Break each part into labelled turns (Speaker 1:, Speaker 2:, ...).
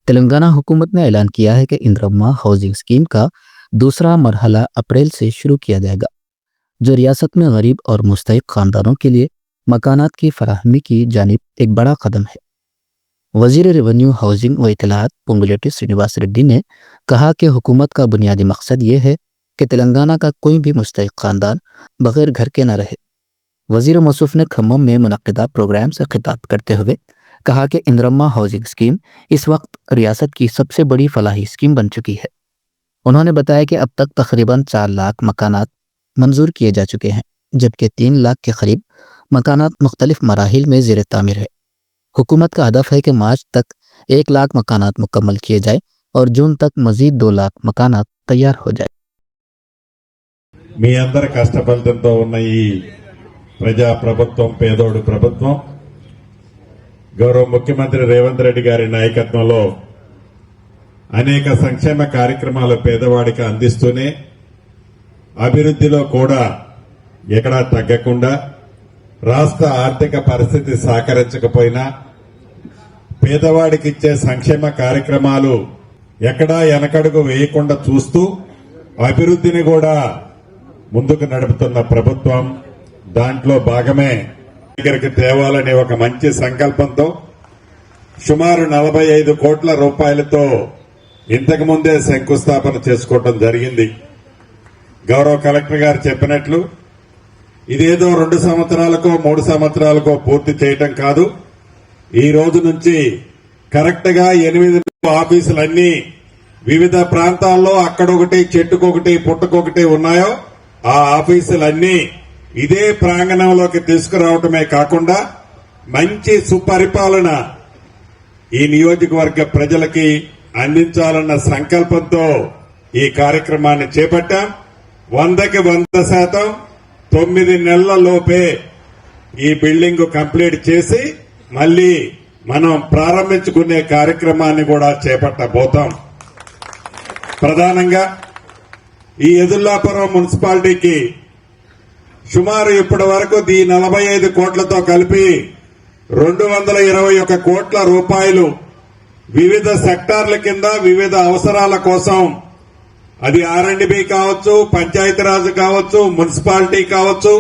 Speaker 1: तेलंगाना हुकूमत ने ऐलान किया है कि इंदिरम्मा हाउसिंग स्कीम का दूसरा मरहला अप्रैल से शुरू किया जाएगा, जो रियासत में गरीब और मुस्तहिक खानदानों के लिए मकानात की फराहमी की जानिब एक बड़ा कदम है। वजीर रेवेन्यू हाउसिंग व इत्तलाआत पोंगुलेटी श्रीनिवास रेड्डी ने कहा कि हुकूमत का बुनियादी मकसद ये है कि तेलंगाना का कोई भी मुस्तहिक खानदान बगैर घर के न रहे। वजीर मौसूफ ने खम्मम में मुनक्किदा प्रोग्राम से खिताब करते हुए कहा कि इंदिरम्मा हाउसिंग स्कीम इस वक्त रियासत की सबसे बड़ी फलाही स्कीम बन चुकी है। उन्होंने बताया कि अब तक तकरीबन 4 लाख मकानात मंजूर किए जा चुके हैं, जबकि 3 लाख के करीब मकानात मुख्तलिफ मराहिल में ज़ेर तामीर है। हुकूमत का हदफ है कि मार्च तक 1 लाख मकानात मुकम्मल किए जाए और जून तक मजीद 2 लाख मकानात तैयार हो जाए।
Speaker 2: మీ అందరి కష్టఫలితంతో ఉన్న ఈ ప్రజా ప్రభుత్వం, పేదోడు ప్రభుత్వం, గౌరవ ముఖ్యమంత్రి రేవంత్ రెడ్డి గారి నాయకత్వంలో అనేక సంక్షేమ కార్యక్రమాలు పేదవాడికి అందిస్తూనే అభివృద్ధిలో కూడా ఎక్కడా తగ్గకుండా, రాష్ట్ర ఆర్థిక పరిస్థితి సహకరించకపోయినా పేదవాడికి ఇచ్చే సంక్షేమ కార్యక్రమాలు ఎక్కడా వెనకడుగు వేయకుండా చూస్తూ అభివృద్ధిని కూడా ముందుకు నడుపుతున్న ప్రభుత్వం. దాంట్లో భాగమే దగ్గరికి తేవాలనే ఒక మంచి సంకల్పంతో సుమారు 45 కోట్ల రూపాయలతో ఇంతకు ముందే శంకుస్థాపన చేసుకోవడం జరిగింది. గౌరవ కలెక్టర్ గారు చెప్పినట్లు ఇదేదో 2 సంవత్సరాలకో 3 సంవత్సరాలకో పూర్తి చేయటం కాదు. ఈ రోజు నుంచి కరెక్ట్ గా 8 ఆఫీసులన్నీ వివిధ ప్రాంతాల్లో అక్కడొకటి, చెట్టుకొకటి, పుట్టకొకటి ఉన్నాయో ఆ ఆఫీసులన్నీ ఇదే ప్రాంగణంలోకి తీసుకురావటమే కాకుండా మంచి సుపరిపాలన ఈ నియోజకవర్గ ప్రజలకి అందించాలన్న సంకల్పంతో ఈ కార్యక్రమాన్ని చేపట్టాం. 100కి 100% 9 నెలల లోపే ఈ బిల్డింగ్ కంప్లీట్ చేసి మళ్లీ మనం ప్రారంభించుకునే కార్యక్రమాన్ని కూడా చేపట్టబోతాం. ప్రధానంగా ఈ ఎదుల్లాపురం మున్సిపాలిటీకి సుమారు ఇప్పటి వరకు ఈ 45 కోట్లతో కలిపి 221 కోట్ల రూపాయలు వివిధ సెక్టార్ల కింద వివిధ అవసరాల కోసం, అది R&B కావచ్చు, పంచాయతీరాజ్ కావచ్చు, మున్సిపాలిటీ కావచ్చు,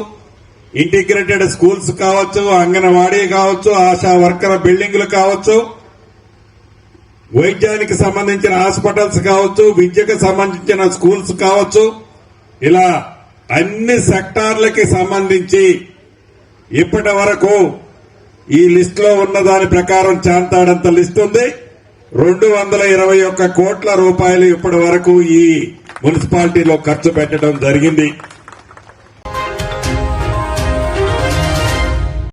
Speaker 2: ఇంటిగ్రేటెడ్ స్కూల్స్ కావచ్చు, అంగన్వాడీ కావచ్చు, ఆశా వర్కర్ బిల్డింగ్లు కావచ్చు, వైద్యానికి సంబంధించిన హాస్పిటల్స్ కావచ్చు, విద్యకు సంబంధించిన స్కూల్స్ కావచ్చు, ఇలా అన్ని సెక్టార్లకి సంబంధించి ఇప్పటి వరకు ఈ లిస్ట్ లో ఉన్న దాని ప్రకారం చాంతాడంత లిస్ట్ ఉంది. 221 కోట్ల రూపాయలు ఇప్పటి వరకు ఈ మున్సిపాలిటీలో ఖర్చు పెట్టడం జరిగింది.